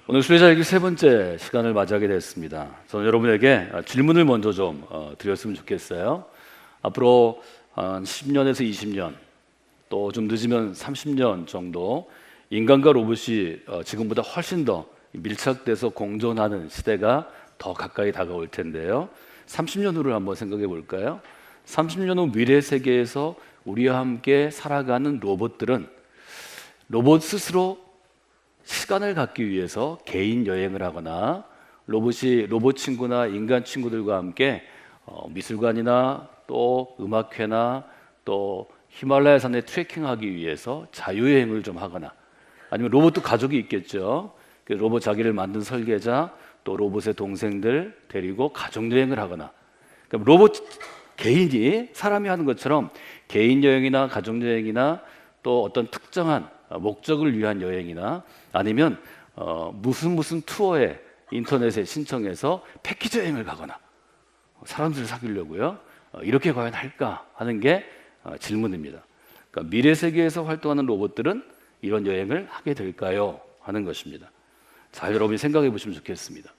오늘 수혜자일기 세 번째 시간을 맞이하게 됐습니다. 저는 여러분에게 질문을 먼저 좀 드렸으면 좋겠어요. 앞으로 한 10년에서 20년, 또 좀 늦으면 30년 정도 인간과 로봇이 지금보다 훨씬 더 밀착돼서 공존하는 시대가 더 가까이 다가올 텐데요. 30년 후를 한번 생각해 볼까요? 30년 후 미래 세계에서 우리와 함께 살아가는 로봇들은 로봇 스스로 시간을 갖기 위해서 개인 여행을 하거나 로봇이 로봇 친구나 인간 친구들과 함께 미술관이나 또 음악회나 또 히말라야 산에 트레킹하기 위해서 자유여행을 좀 하거나, 아니면 로봇도 가족이 있겠죠. 로봇 자기를 만든 설계자 또 로봇의 동생들 데리고 가족여행을 하거나, 그러니까 로봇 개인이 사람이 하는 것처럼 개인 여행이나 가족여행이나 또 어떤 특정한 목적을 위한 여행이나 아니면 무슨 투어에 인터넷에 신청해서 패키지 여행을 가거나 사람들을 사귀려고요. 이렇게 과연 할까 하는 게 질문입니다. 그러니까 미래 세계에서 활동하는 로봇들은 이런 여행을 하게 될까요? 하는 것입니다. 자, 여러분이 생각해 보시면 좋겠습니다.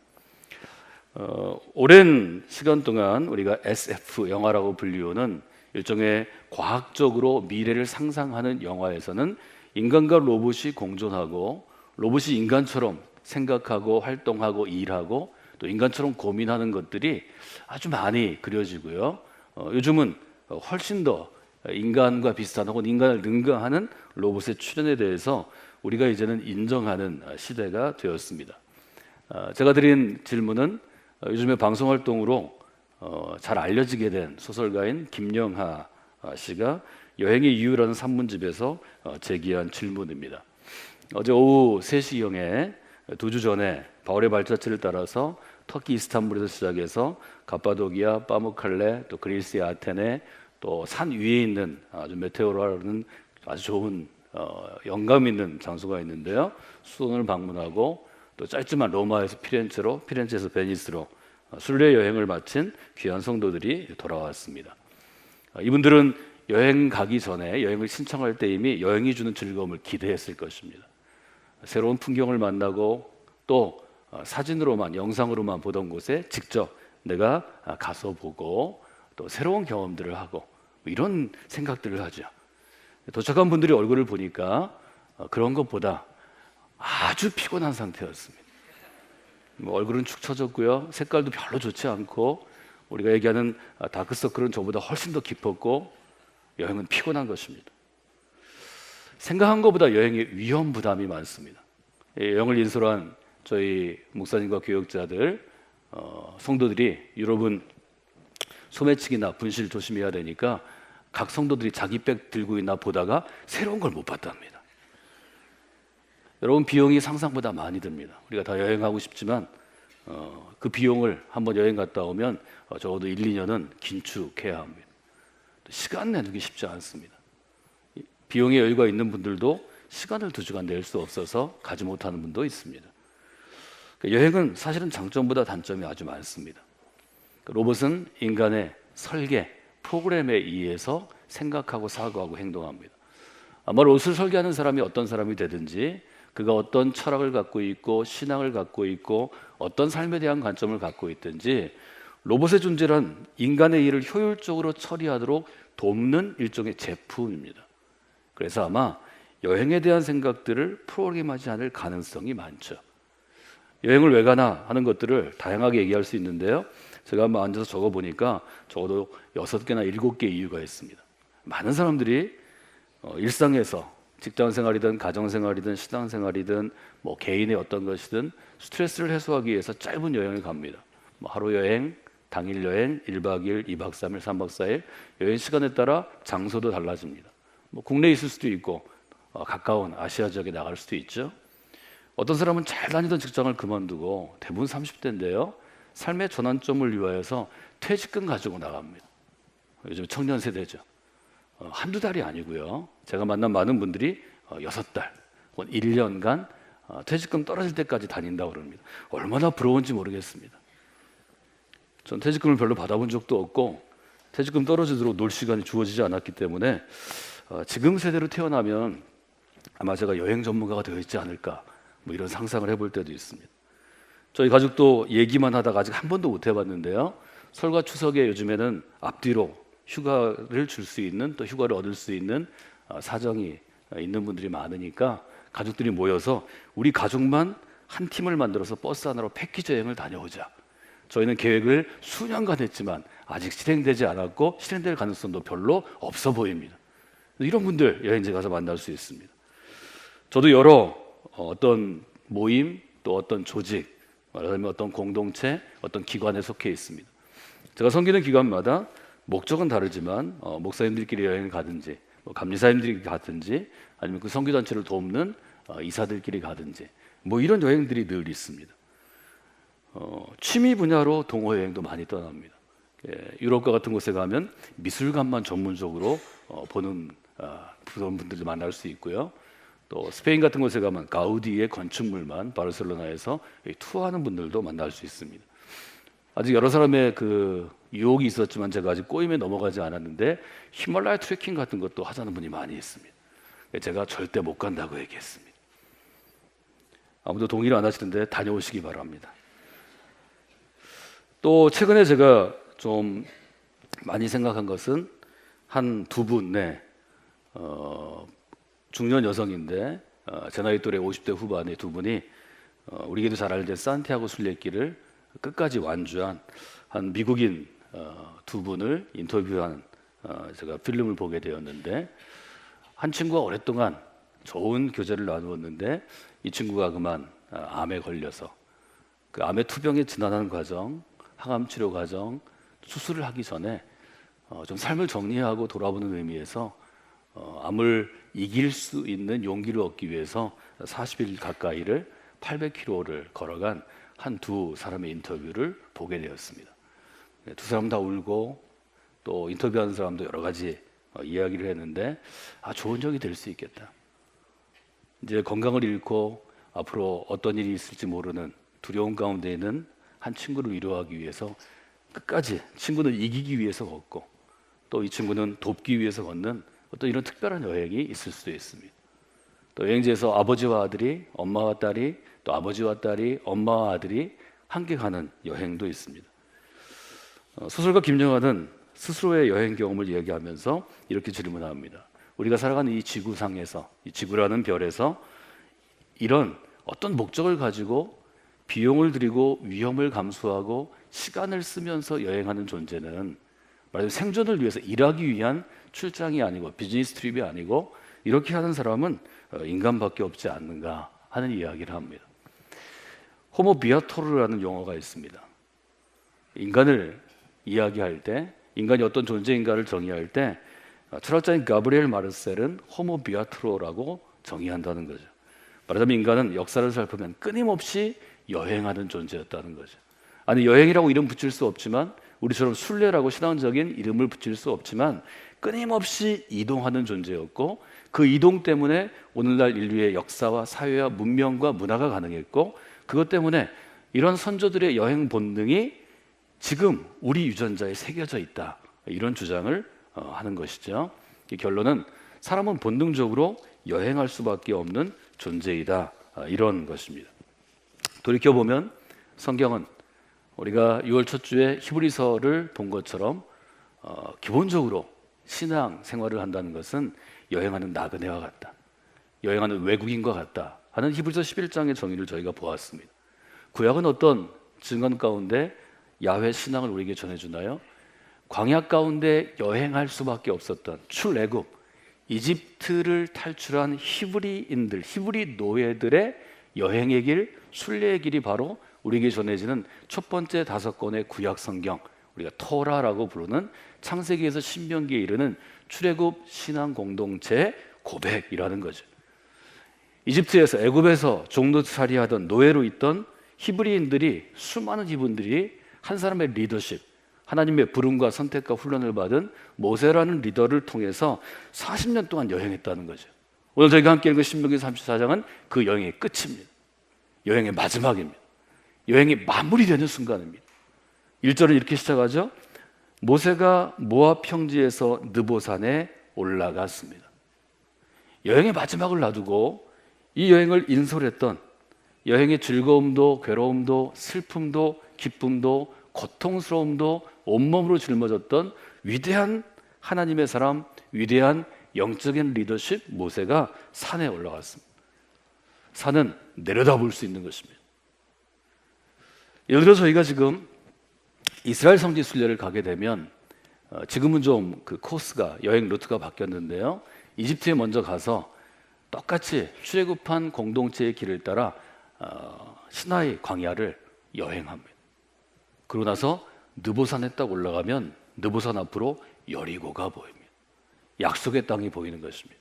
오랜 시간 동안 우리가 SF 영화라고 불리우는 일종의 과학적으로 미래를 상상하는 영화에서는 인간과 로봇이 공존하고 로봇이 인간처럼 생각하고 활동하고 일하고 또 인간처럼 고민하는 것들이 아주 많이 그려지고요. 요즘은 훨씬 더 인간과 비슷한 혹은 인간을 능가하는 로봇의 출현에 대해서 우리가 이제는 인정하는 시대가 되었습니다. 제가 드린 질문은 요즘에 방송 활동으로 잘 알려지게 된 소설가인 김영하 씨가 여행의 이유라는 산문집에서 제기한 질문입니다. 어제 오후 3시경에 2주 전에 바울의 발자취를 따라서 터키 이스탄불에서 시작해서 갑바도기아, 파무칼레, 또 그리스의 아테네, 또 산 위에 있는 아주 메테오라는 아주 좋은 영감 있는 장소가 있는데요. 수도원을 방문하고 또 짧지만 로마에서 피렌체로, 피렌체에서 베니스로 순례 여행을 마친 귀한 성도들이 돌아왔습니다. 이분들은 여행 가기 전에 여행을 신청할 때 이미 여행이 주는 즐거움을 기대했을 것입니다. 새로운 풍경을 만나고 또 사진으로만, 영상으로만 보던 곳에 직접 내가 가서 보고 또 새로운 경험들을 하고 이런 생각들을 하죠. 도착한 분들이 얼굴을 보니까 그런 것보다 아주 피곤한 상태였습니다. 얼굴은 축 처졌고요, 색깔도 별로 좋지 않고 우리가 얘기하는 다크서클은 저보다 훨씬 더 깊었고 여행은 피곤한 것입니다. 생각한 것보다 여행에 위험 부담이 많습니다. 여행을 인솔한 저희 목사님과 교역자들, 성도들이 유럽은 소매치기나 분실 조심해야 되니까 각 성도들이 자기 백 들고 있나 보다가 새로운 걸 못 봤답니다. 여러분, 비용이 상상보다 많이 듭니다. 우리가 다 여행하고 싶지만 그 비용을 한번 여행 갔다 오면 적어도 1, 2년은 긴축해야 합니다. 시간 내는 쉽지 않습니다. 비용의 여유가 있는 분들도 시간을 2주간 낼 수 없어서 가지 못하는 분도 있습니다. 여행은 사실은 장점보다 단점이 아주 많습니다. 로봇은 인간의 설계, 프로그램에 의해서 생각하고 사고하고 행동합니다. 아마 로봇을 설계하는 사람이 어떤 사람이 되든지, 그가 어떤 철학을 갖고 있고 신앙을 갖고 있고 어떤 삶에 대한 관점을 갖고 있든지, 로봇의 존재란 인간의 일을 효율적으로 처리하도록 돕는 일종의 제품입니다. 그래서 아마 여행에 대한 생각들을 프로그램하지 않을 가능성이 많죠. 여행을 왜 가나 하는 것들을 다양하게 얘기할 수 있는데요. 제가 한번 앉아서 적어보니까 적어도 6개나 7개 이유가 있습니다. 많은 사람들이 일상에서 직장생활이든 가정생활이든 신앙생활이든 개인의 어떤 것이든 스트레스를 해소하기 위해서 짧은 여행을 갑니다. 하루 여행, 당일 여행, 1박 2일, 2박 3일, 3박 4일, 여행 시간에 따라 장소도 달라집니다. 국내에 있을 수도 있고 가까운 아시아 지역에 나갈 수도 있죠. 어떤 사람은 잘 다니던 직장을 그만두고, 대부분 30대인데요, 삶의 전환점을 위하여서 퇴직금 가지고 나갑니다. 요즘 청년 세대죠. 한두 달이 아니고요, 제가 만난 많은 분들이 6달 혹은 1년간 퇴직금 떨어질 때까지 다닌다고 그럽니다. 얼마나 부러운지 모르겠습니다. 전 퇴직금을 별로 받아본 적도 없고 퇴직금 떨어지도록 놀 시간이 주어지지 않았기 때문에 지금 세대로 태어나면 아마 제가 여행 전문가가 되어 있지 않을까 뭐 이런 상상을 해볼 때도 있습니다. 저희 가족도 얘기만 하다가 아직 한 번도 못 해봤는데요. 설과 추석에 요즘에는 앞뒤로 휴가를 줄 수 있는, 또 휴가를 얻을 수 있는 사정이 있는 분들이 많으니까 가족들이 모여서 우리 가족만 한 팀을 만들어서 버스 하나로 패키지 여행을 다녀오자. 저희는 계획을 수년간 했지만 아직 실행되지 않았고 실행될 가능성도 별로 없어 보입니다. 이런 분들 여행지 가서 만날 수 있습니다. 저도 여러 어떤 모임, 또 어떤 조직, 말하자면 어떤 공동체, 어떤 기관에 속해 있습니다. 제가 섬기는 기관마다 목적은 다르지만 목사님들끼리 여행을 가든지, 감리사님들이 가든지, 아니면 그 선교단체를 돕는 이사들끼리 가든지, 뭐 이런 여행들이 늘 있습니다. 취미 분야로 동호 여행도 많이 떠납니다. 유럽과 같은 곳에 가면 미술관만 전문적으로 보는 그런 분들도 만날 수 있고요. 또 스페인 같은 곳에 가면 가우디의 건축물만 바르셀로나에서 투어하는 분들도 만날 수 있습니다. 아직 여러 사람의 그 유혹이 있었지만 제가 아직 꼬임에 넘어가지 않았는데 히말라야 트레킹 같은 것도 하자는 분이 많이 있습니다. 제가 절대 못 간다고 얘기했습니다. 아무도 동의를 안 하시는데 다녀오시기 바랍니다. 또 최근에 제가 좀 많이 생각한 것은 한 두 분의 중년 여성인데 제 나이 또래 50대 후반의 두 분이 우리에게도 잘 알던 산티아고 순례길을 끝까지 완주한 한 미국인 두 분을 인터뷰한 제가 필름을 보게 되었는데, 한 친구가 오랫동안 좋은 교제를 나누었는데 이 친구가 그만 암에 걸려서 그 암의 투병에 지나가는 과정, 항암 치료 과정, 수술을 하기 전에 좀 삶을 정리하고 돌아보는 의미에서 암을 이길 수 있는 용기를 얻기 위해서 40일 가까이를 800km를 걸어간 한 두 사람의 인터뷰를 보게 되었습니다. 두 사람 다 울고 또 인터뷰하는 사람도 여러 가지 이야기를 했는데 좋은 적이 될 수 있겠다. 이제 건강을 잃고 앞으로 어떤 일이 있을지 모르는 두려움 가운데 있는 한 친구를 위로하기 위해서 끝까지 친구는 이기기 위해서 걷고 또 이 친구는 돕기 위해서 걷는 어떤 이런 특별한 여행이 있을 수도 있습니다. 또 여행지에서 아버지와 아들이, 엄마와 딸이, 또 아버지와 딸이, 엄마와 아들이 함께 가는 여행도 있습니다. 소설가 김영하는 스스로의 여행 경험을 이야기하면서 이렇게 질문합니다. 우리가 살아가는 이 지구상에서, 이 지구라는 별에서 이런 어떤 목적을 가지고 비용을 들이고 위험을 감수하고 시간을 쓰면서 여행하는 존재는 말하자면 생존을 위해서 일하기 위한 출장이 아니고 비즈니스 트립이 아니고 이렇게 하는 사람은 인간밖에 없지 않는가 하는 이야기를 합니다. 호모 비아토르라는 용어가 있습니다. 인간을 이야기할 때, 인간이 어떤 존재인가를 정의할 때 철학자인 가브리엘 마르셀은 호모 비아토르라고 정의한다는 거죠. 말하자면 인간은 역사를 살펴보면 끊임없이 여행하는 존재였다는 거죠. 아니, 여행이라고 이름 붙일 수 없지만, 우리처럼 순례라고 신앙적인 이름을 붙일 수 없지만 끊임없이 이동하는 존재였고, 그 이동 때문에 오늘날 인류의 역사와 사회와 문명과 문화가 가능했고, 그것 때문에 이런 선조들의 여행 본능이 지금 우리 유전자에 새겨져 있다, 이런 주장을 하는 것이죠. 이 결론은 사람은 본능적으로 여행할 수밖에 없는 존재이다, 이런 것입니다. 돌이켜보면 성경은 우리가 6월 첫 주에 히브리서를 본 것처럼 기본적으로 신앙 생활을 한다는 것은 여행하는 나그네와 같다, 여행하는 외국인과 같다 하는 히브리서 11장의 정의를 저희가 보았습니다. 구약은 어떤 증언 가운데 야훼 신앙을 우리에게 전해주나요? 광야 가운데 여행할 수밖에 없었던 출애굽, 이집트를 탈출한 히브리인들, 히브리 노예들의 여행의 길, 순례의 길이 바로 우리에게 전해지는 첫 번째 5권의 구약 성경, 우리가 토라라고 부르는 창세기에서 신명기에 이르는 출애굽 신앙 공동체의 고백이라는 거죠. 이집트에서, 애굽에서 종노살이하던 노예로 있던 히브리인들이, 수많은 이분들이 한 사람의 리더십, 하나님의 부름과 선택과 훈련을 받은 모세라는 리더를 통해서 40년 동안 여행했다는 거죠. 오늘 저희가 함께 읽은 신명기 34장은 그 여행의 끝입니다. 여행의 마지막입니다. 여행이 마무리되는 순간입니다. 1절은 이렇게 시작하죠. 모세가 모압 평지에서 느보산에 올라갔습니다. 여행의 마지막을 놔두고 이 여행을 인솔했던 여행의 즐거움도 괴로움도 슬픔도 기쁨도 고통스러움도 온몸으로 짊어졌던 위대한 하나님의 사람, 위대한 영적인 리더십 모세가 산에 올라갔습니다. 산은 내려다볼 수 있는 것입니다. 예를 들어 저희가 지금 이스라엘 성지 순례를 가게 되면 지금은 좀 그 코스가 여행 루트가 바뀌었는데요. 이집트에 먼저 가서 똑같이 출애굽한 공동체의 길을 따라 시나이 광야를 여행합니다. 그러고 나서 느보산에 딱 올라가면 느보산 앞으로 여리고가 보입니다. 약속의 땅이 보이는 것입니다.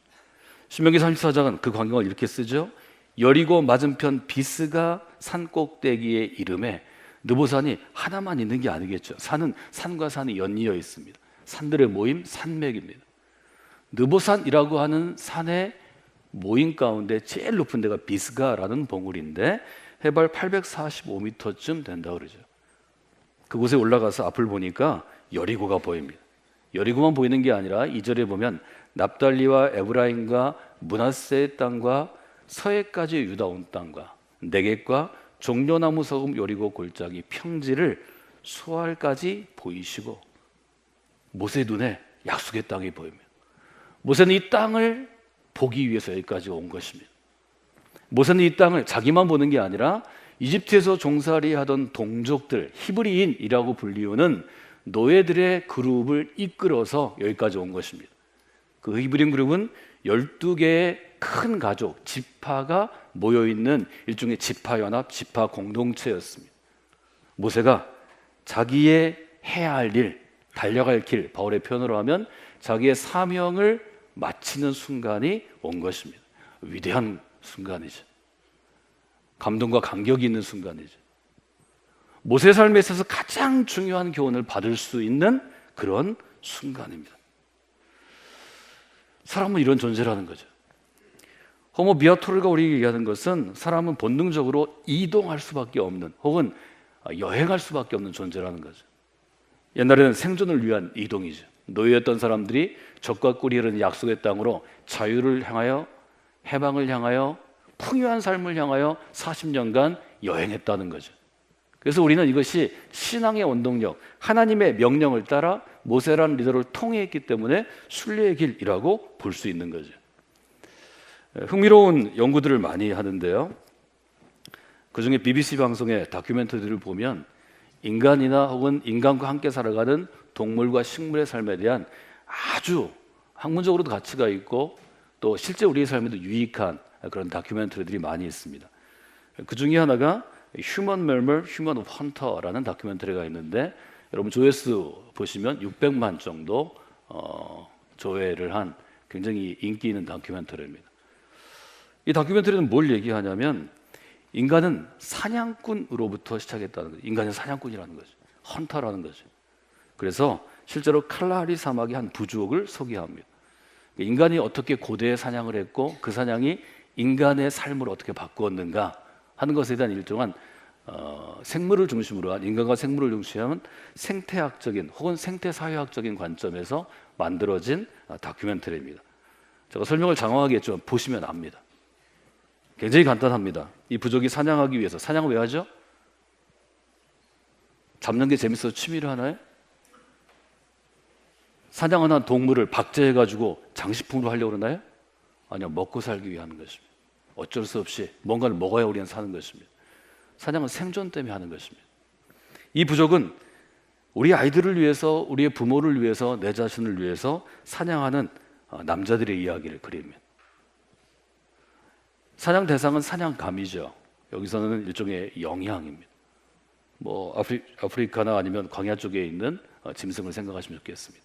신명기 34장은 그 광경을 이렇게 쓰죠. 여리고 맞은편 비스가 산 꼭대기에 이름에 느보산이 하나만 있는 게 아니겠죠. 산은 산과 산이 연이어 있습니다. 산들의 모임, 산맥입니다. 느보산이라고 하는 산의 모임 가운데 제일 높은 데가 비스가라는 봉우리인데 해발 845m쯤 된다 그러죠. 그곳에 올라가서 앞을 보니까 여리고가 보입니다. 여리고만 보이는 게 아니라 2절에 보면 납달리와 에브라임과 므낫세의 땅과 서해까지 유다 온 땅과 네겝과 종려나무 서금 여리고 골짜기 평지를 수알까지 보이시고 모세 눈에 약속의 땅이 보입니다. 모세는 이 땅을 보기 위해서 여기까지 온 것입니다. 모세는 이 땅을 자기만 보는 게 아니라 이집트에서 종살이 하던 동족들, 히브리인이라고 불리우는 노예들의 그룹을 이끌어서 여기까지 온 것입니다. 그 히브리인 그룹은 12개의 큰 가족, 지파가 모여있는 일종의 지파연합, 지파 공동체였습니다. 모세가 자기의 해야 할 일, 달려갈 길, 바울의 표현으로 하면 자기의 사명을 마치는 순간이 온 것입니다. 위대한 순간이죠. 감동과 감격이 있는 순간이죠. 모세의 삶에 있어서 가장 중요한 교훈을 받을 수 있는 그런 순간입니다. 사람은 이런 존재라는 거죠. 호모 비아토르가 우리에게 얘기하는 것은 사람은 본능적으로 이동할 수밖에 없는 혹은 여행할 수밖에 없는 존재라는 거죠. 옛날에는 생존을 위한 이동이죠. 노예였던 사람들이 적과 꿀이 흐르는 약속의 땅으로 자유를 향하여 해방을 향하여 풍요한 삶을 향하여 40년간 여행했다는 거죠. 그래서 우리는 이것이 신앙의 원동력, 하나님의 명령을 따라 모세라는 리더를 통해했기 때문에 순례의 길이라고 볼 수 있는 거죠. 흥미로운 연구들을 많이 하는데요. 그중에 BBC 방송의 다큐멘터리를 보면 인간이나 혹은 인간과 함께 살아가는 동물과 식물의 삶에 대한 아주 학문적으로도 가치가 있고 또 실제 우리의 삶에도 유익한 그런 다큐멘터리들이 많이 있습니다. 그 중에 하나가 Human Murmur, Human Hunter라는 다큐멘터리가 있는데 여러분 조회수 보시면 600만 정도 조회를 한 굉장히 인기 있는 다큐멘터리입니다. 이 다큐멘터리는 뭘 얘기하냐면 인간은 사냥꾼으로부터 시작했다는 거죠. 인간은 사냥꾼이라는 거죠. 헌터라는 거죠. 그래서 실제로 칼라하리 사막의 한 부족을 소개합니다. 인간이 어떻게 고대에 사냥을 했고 그 사냥이 인간의 삶을 어떻게 바꾸었는가 하는 것에 대한 일정한 생물을 중심으로 한 인간과 생물을 중심으로 한 생태학적인 혹은 생태사회학적인 관점에서 만들어진 다큐멘터리입니다. 제가 설명을 장황하게 했지만 보시면 압니다. 굉장히 간단합니다. 이 부족이 사냥하기 위해서 사냥을 왜 하죠? 잡는 게 재밌어서 취미를 하나요? 사냥한 동물을 박제해가지고 장식품으로 하려고 그러나요? 아니요, 먹고 살기 위해 하는 것입니다. 어쩔 수 없이 뭔가를 먹어야 우리는 사는 것입니다. 사냥은 생존 때문에 하는 것입니다. 이 부족은 우리 아이들을 위해서, 우리의 부모를 위해서, 내 자신을 위해서 사냥하는 남자들의 이야기를 그립니다. 사냥 대상은 사냥감이죠. 여기서는 일종의 영향입니다. 뭐 아프리카나 아니면 광야 쪽에 있는 짐승을 생각하시면 좋겠습니다.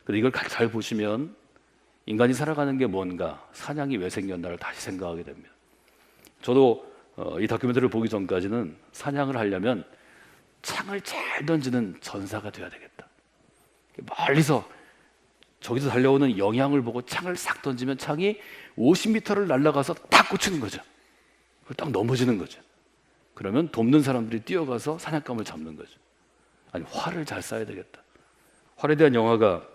근데 이걸 잘 보시면 인간이 살아가는 게 뭔가, 사냥이 왜 생겼나를 다시 생각하게 됩니다. 저도 이 다큐멘터리를 보기 전까지는 사냥을 하려면 창을 잘 던지는 전사가 돼야 되겠다. 멀리서 저기서 달려오는 영향을 보고 창을 싹 던지면 창이 50m를 날아가서 딱 꽂히는 거죠. 그걸 딱 넘어지는 거죠. 그러면 돕는 사람들이 뛰어가서 사냥감을 잡는 거죠. 아니, 활을 잘 쏴야 되겠다. 활에 대한 영화가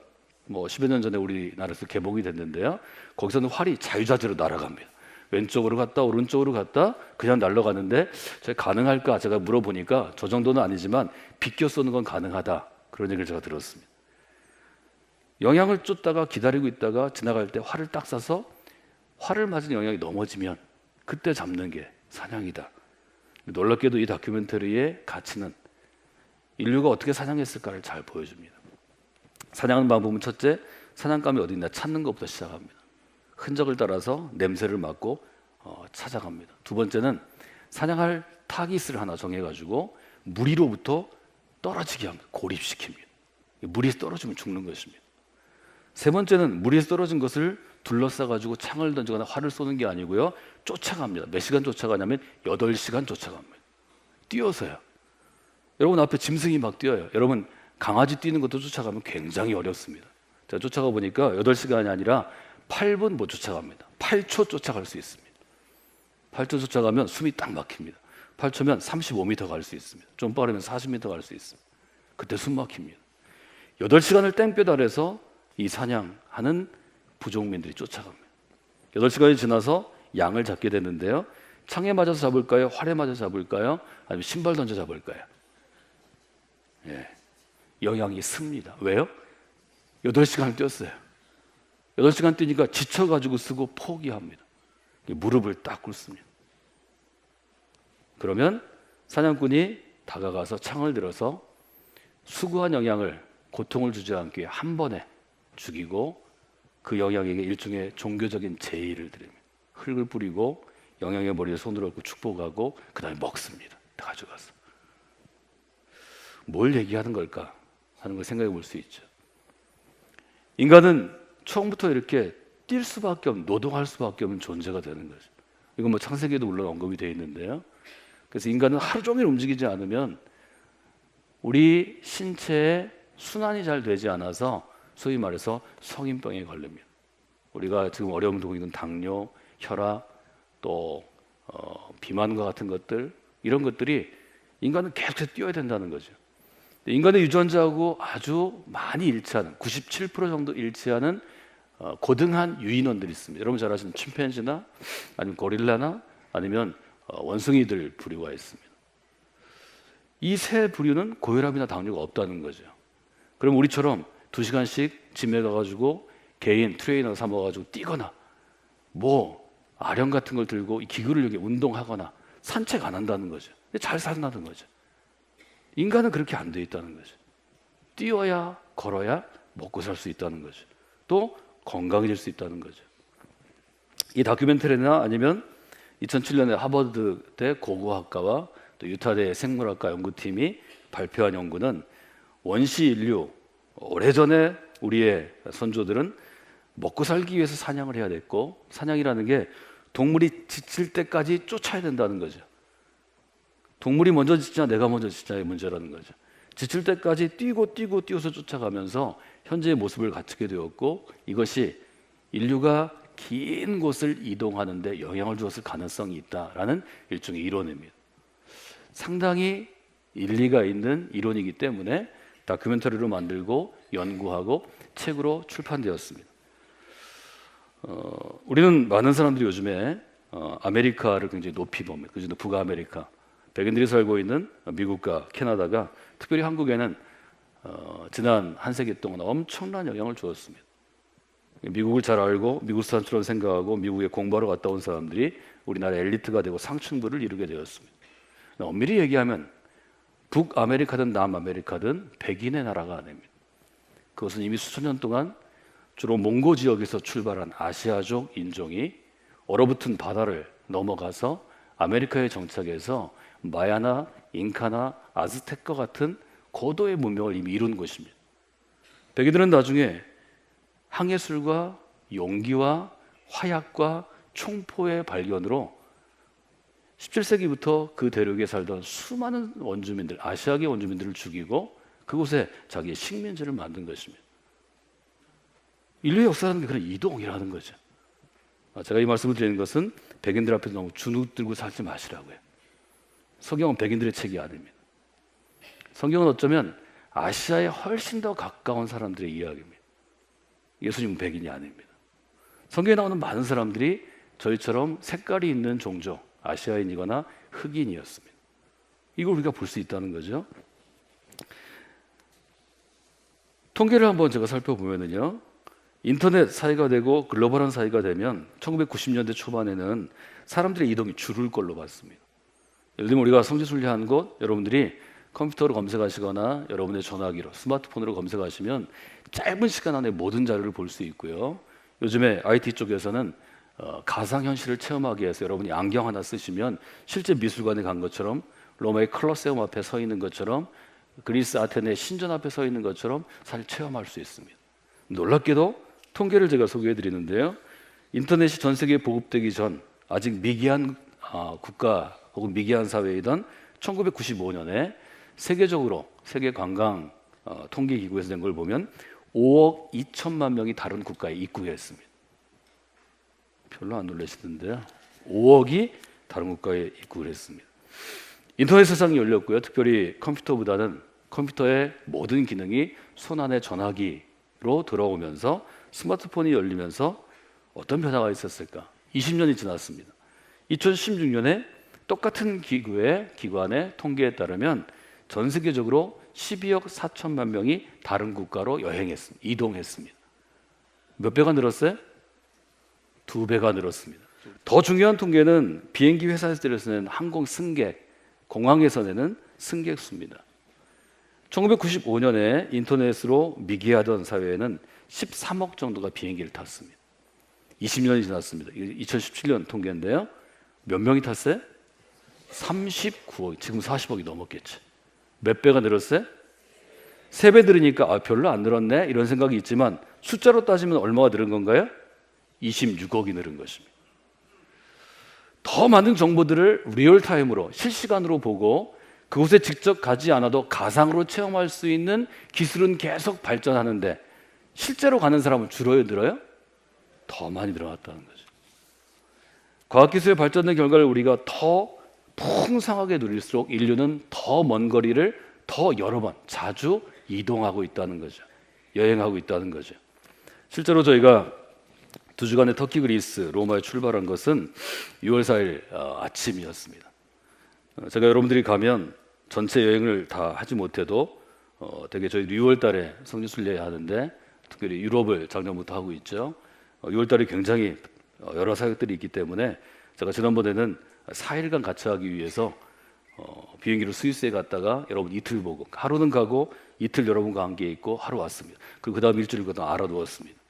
뭐 10여 년 전에 우리나라에서 개봉이 됐는데요. 거기서는 활이 자유자재로 날아갑니다. 왼쪽으로 갔다 오른쪽으로 갔다 그냥 날아가는데 제가 가능할까 제가 물어보니까 저 정도는 아니지만 비껴 쏘는 건 가능하다, 그런 얘기를 제가 들었습니다. 영양을 쫓다가 기다리고 있다가 지나갈 때 활을 딱 쏴서 활을 맞은 영양이 넘어지면 그때 잡는 게 사냥이다. 놀랍게도 이 다큐멘터리의 가치는 인류가 어떻게 사냥했을까를 잘 보여줍니다. 사냥하는 방법은 첫째, 사냥감이 어디 있나 찾는 것부터 시작합니다. 흔적을 따라서 냄새를 맡고 찾아갑니다. 두 번째는 사냥할 타깃을 하나 정해가지고 무리로부터 떨어지게 합니다. 고립시킵니다. 무리에서 떨어지면 죽는 것입니다. 세 번째는 무리에서 떨어진 것을 둘러싸가지고 창을 던지거나 활을 쏘는 게 아니고요, 쫓아갑니다. 몇 시간 쫓아가냐면 8시간 쫓아갑니다. 뛰어서요. 여러분 앞에 짐승이 막 뛰어요. 여러분 강아지 뛰는 것도 쫓아가면 굉장히 어렵습니다. 제가 쫓아가 보니까 8시간이 아니라 8분 못 쫓아갑니다. 8초 쫓아갈 수 있습니다. 8초 쫓아가면 숨이 딱 막힙니다. 8초면 35m 갈 수 있습니다. 좀 빠르면 40m 갈 수 있습니다. 그때 숨 막힙니다. 8시간을 땡볕 아래서 이 사냥하는 부족민들이 쫓아갑니다. 8시간이 지나서 양을 잡게 되는데요, 창에 맞아서 잡을까요? 활에 맞아서 잡을까요? 아니면 신발 던져 잡을까요? 예, 영양이 습니다. 왜요? 8시간을 뛰었어요. 8시간 뛰니까 지쳐가지고 쓰고 포기합니다. 무릎을 딱 꿇습니다. 그러면 사냥꾼이 다가가서 창을 들어서 수고한 영양을, 고통을 주지 않기 위해 한 번에 죽이고 그 영양에게 일종의 종교적인 제의를 드립니다. 흙을 뿌리고 영양의 머리에 손을 얹고 축복하고 그 다음에 먹습니다. 가져가서. 뭘 얘기하는 걸까 하는 걸 생각해 볼 수 있죠. 인간은 처음부터 이렇게 뛸 수밖에 없는, 노동할 수밖에 없는 존재가 되는 거죠. 이건 뭐 창세기에도 물론 언급이 되어 있는데요. 그래서 인간은 하루 종일 움직이지 않으면 우리 신체에 순환이 잘 되지 않아서 소위 말해서 성인병에 걸립니다. 우리가 지금 어려움 겪고 있는 당뇨, 혈압, 또 비만과 같은 것들, 이런 것들이 인간은 계속해서 뛰어야 된다는 거죠. 인간의 유전자하고 아주 많이 일치하는, 97% 정도 일치하는 고등한 유인원들이 있습니다. 여러분 잘 아시는 침팬지나 아니면 고릴라나 아니면 원숭이들 부류가 있습니다. 이 세 부류는 고혈압이나 당뇨가 없다는 거죠. 그럼 우리처럼 2시간씩 짐에 가가지고 개인 트레이너 삼아가지고 뛰거나 뭐 아령 같은 걸 들고 이 기구를 이렇게 운동하거나 산책 안 한다는 거죠. 잘 산다는 거죠. 인간은 그렇게 안 돼 있다는 거죠. 뛰어야, 걸어야 먹고 살 수 있다는 거죠. 또 건강해질 수 있다는 거죠. 이 다큐멘터리나 아니면 2007년에 하버드대 고고학과와 또 유타대 생물학과 연구팀이 발표한 연구는 원시 인류, 오래전에 우리의 선조들은 먹고 살기 위해서 사냥을 해야 됐고, 사냥이라는 게 동물이 지칠 때까지 쫓아야 된다는 거죠. 동물이 먼저 지치냐 내가 먼저 지치냐의 문제라는 거죠. 지칠 때까지 뛰어서 쫓아가면서 현재의 모습을 갖추게 되었고, 이것이 인류가 긴 곳을 이동하는 데 영향을 주었을 가능성이 있다라는 일종의 이론입니다. 상당히 일리가 있는 이론이기 때문에 다큐멘터리로 만들고 연구하고 책으로 출판되었습니다. 우리는 많은 사람들이 요즘에 아메리카를 굉장히 높이 봅니다. 그중에도 북아메리카, 백인들이 살고 있는 미국과 캐나다가, 특별히 한국에는 지난 한 세기 동안 엄청난 영향을 주었습니다. 미국을 잘 알고 미국 사람처럼 생각하고 미국에 공부하러 갔다 온 사람들이 우리나라 엘리트가 되고 상층부를 이루게 되었습니다. 엄밀히 얘기하면 북아메리카든 남아메리카든 백인의 나라가 아닙니다. 그것은 이미 수천 년 동안 주로 몽고 지역에서 출발한 아시아족 인종이 얼어붙은 바다를 넘어가서 아메리카에 정착해서 마야나 잉카나 아즈텍과 같은 고도의 문명을 이미 이룬 곳입니다. 백인들은 나중에 항해술과 용기와 화약과 총포의 발견으로 17세기부터 그 대륙에 살던 수많은 원주민들, 아시아계 원주민들을 죽이고 그곳에 자기의 식민지를 만든 것입니다. 인류의 역사라는 게 그런 이동이라는 거죠. 제가 이 말씀을 드리는 것은 백인들 앞에서 너무 주눅 들고 살지 마시라고요. 성경은 백인들의 책이 아닙니다. 성경은 어쩌면 아시아에 훨씬 더 가까운 사람들의 이야기입니다. 예수님은 백인이 아닙니다. 성경에 나오는 많은 사람들이 저희처럼 색깔이 있는 종족, 아시아인이거나 흑인이었습니다. 이걸 우리가 볼 수 있다는 거죠. 통계를 한번 제가 살펴보면요, 인터넷 사회가 되고 글로벌한 사회가 되면 1990년대 초반에는 사람들의 이동이 줄을 걸로 봤습니다. 예를 들면 우리가 성지순례한 곳, 여러분들이 컴퓨터로 검색하시거나 여러분의 전화기로, 스마트폰으로 검색하시면 짧은 시간 안에 모든 자료를 볼 수 있고요. 요즘에 IT 쪽에서는 가상현실을 체험하기 위해서 여러분이 안경 하나 쓰시면 실제 미술관에 간 것처럼, 로마의 콜로세움 앞에 서 있는 것처럼, 그리스 아테네 신전 앞에 서 있는 것처럼 사실 체험할 수 있습니다. 놀랍게도 통계를 제가 소개해 드리는데요, 인터넷이 전 세계에 보급되기 전 아직 미개한 국가 혹은 미개한 사회이던 1995년에 세계적으로 세계 관광 통계 기구에서 낸 걸 보면 5억 2천만 명이 다른 국가에 입국했습니다. 별로 안 놀라시던데요. 5억이 다른 국가에 입국을 했습니다. 인터넷 세상이 열렸고요. 특별히 컴퓨터보다는 컴퓨터의 모든 기능이 손안의 전화기로 들어오면서 스마트폰이 열리면서 어떤 변화가 있었을까? 20년이 지났습니다. 2016년에 똑같은 기관의 통계에 따르면 전 세계적으로 12억 4천만 명이 다른 국가로 여행했습니다. 이동했습니다. 몇 배가 늘었어요? 2배가 늘었습니다. 더 중요한 통계는 비행기 회사에서 쓰는 항공 승객, 공항에서 내는 승객 수입니다. 1995년에 인터넷으로 미개하던 사회에는 13억 정도가 비행기를 탔습니다. 20년이 지났습니다. 2017년 통계인데요. 몇 명이 탔어요? 39억, 지금 40억이 넘었겠지. 몇 배가 늘었어요? 3배 늘으니까 별로 안 늘었네 이런 생각이 있지만 숫자로 따지면 얼마가 늘은 건가요? 26억이 늘은 것입니다. 더 많은 정보들을 리얼타임으로 실시간으로 보고 그곳에 직접 가지 않아도 가상으로 체험할 수 있는 기술은 계속 발전하는데 실제로 가는 사람은 줄어요, 늘어요? 더 많이 늘어났다는 거죠. 과학기술의 발전의 결과를 우리가 더 풍성하게 누릴수록 인류는 더 먼 거리를 더 여러 번 자주 이동하고 있다는 거죠. 여행하고 있다는 거죠. 실제로 저희가 2주간의 터키, 그리스, 로마에 출발한 것은 6월 4일 아침이었습니다. 제가 여러분들이 가면 전체 여행을 다 하지 못해도 되게 저희 6월 달에 성지순례 하는데 특별히 유럽을 작년부터 하고 있죠. 6월 달에 굉장히 여러 사역들이 있기 때문에 제가 지난번에는 4일간 같이 하기 위해서 비행기로 스위스에 갔다가 여러분 이틀 보고, 하루는 가고 이틀 여러분과 함께 있고 하루 왔습니다. 그리고 그 다음 일주일 그동안 알아두었습니다.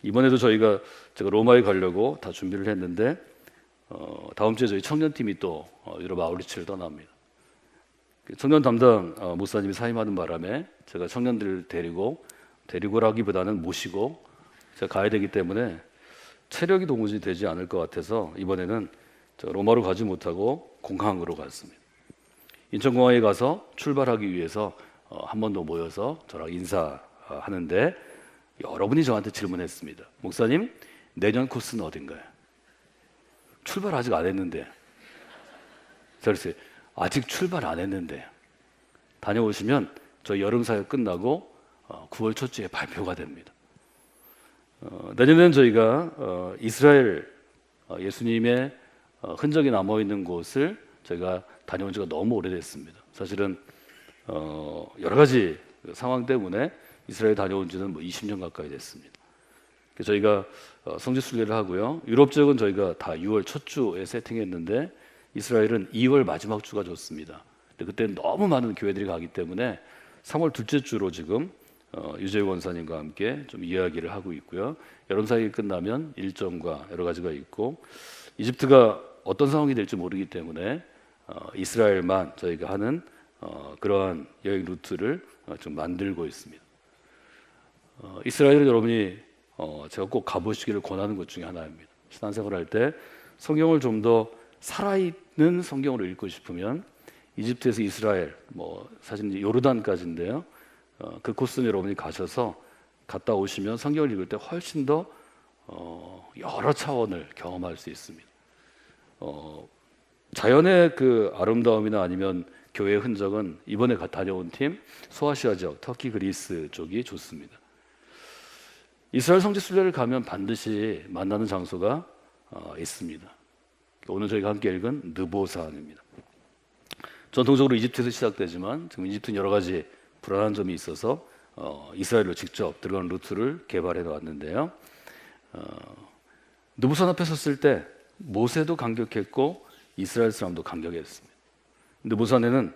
이번에도 제가 로마에 가려고 다 준비를 했는데 다음 주에 저희 청년팀이 또 유럽 아우리치를 떠납니다. 청년 담당 목사님이 사임하는 바람에 제가 청년들을 데리고라기보다는 모시고 제가 가야 되기 때문에 체력이 도무지 되지 않을 것 같아서 이번에는 로마로 가지 못하고 공항으로 갔습니다. 인천공항에 가서 출발하기 위해서 한 번 더 모여서 저랑 인사하는데 여러분이 저한테 질문했습니다. 목사님, 내년 코스는 어딘가요? 출발 아직 안 했는데. 그래서 아직 출발 안 했는데 다녀오시면 저희 여름 사역 끝나고 9월 첫 주에 발표가 됩니다. 내년에는 저희가 이스라엘 예수님의 흔적이 남아있는 곳을 저희가 다녀온 지가 너무 오래됐습니다. 사실은 여러 가지 상황 때문에 이스라엘 다녀온 지는 20년 가까이 됐습니다. 저희가 성지순례를 하고요. 유럽 지역은 저희가 다 6월 첫 주에 세팅했는데 이스라엘은 2월 마지막 주가 좋습니다. 근데 그때는 너무 많은 교회들이 가기 때문에 3월 둘째 주로 지금 유재유 원사님과 함께 좀 이야기를 하고 있고요. 여름 사역이 끝나면 일정과 여러 가지가 있고, 이집트가 어떤 상황이 될지 모르기 때문에 이스라엘만 저희가 하는 그러한 여행 루트를 좀 만들고 있습니다. 이스라엘은 여러분이 제가 꼭 가보시기를 권하는 것 중에 하나입니다. 신앙생활할 때 성경을 좀 더 살아있는 성경으로 읽고 싶으면 이집트에서 이스라엘, 사실 이제 요르단까지인데요. 그 코스는 여러분이 가셔서 갔다 오시면 성경을 읽을 때 훨씬 더 여러 차원을 경험할 수 있습니다. 자연의 그 아름다움이나 아니면 교회의 흔적은 이번에 다녀온 팀 소아시아 지역, 터키, 그리스 쪽이 좋습니다. 이스라엘 성지순례를 가면 반드시 만나는 장소가 있습니다. 오늘 저희가 함께 읽은 느보산입니다. 전통적으로 이집트에서 시작되지만 지금 이집트는 여러 가지 불안한 점이 있어서 이스라엘로 직접 들어가는 루트를 개발해 놓았는데요. 느보산 앞에 섰을 때 모세도 감격했고 이스라엘 사람도 감격했습니다. 느보산에는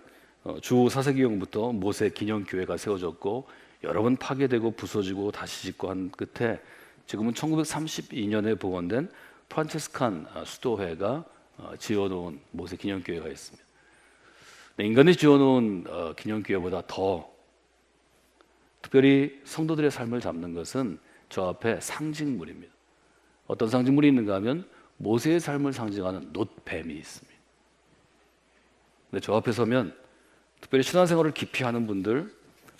주 4세기경부터 모세 기념교회가 세워졌고 여러 번 파괴되고 부서지고 다시 짓고 한 끝에 지금은 1932년에 복원된 프란체스칸 수도회가 지어놓은 모세 기념교회가 있습니다. 인간이 지어놓은 기념교회보다 더 특별히 성도들의 삶을 잡는 것은 저 앞에 상징물입니다. 어떤 상징물이 있는가 하면 모세의 삶을 상징하는 놋뱀이 있습니다. 근데 저 앞에 서면 특별히 신앙생활을 깊이 하는 분들,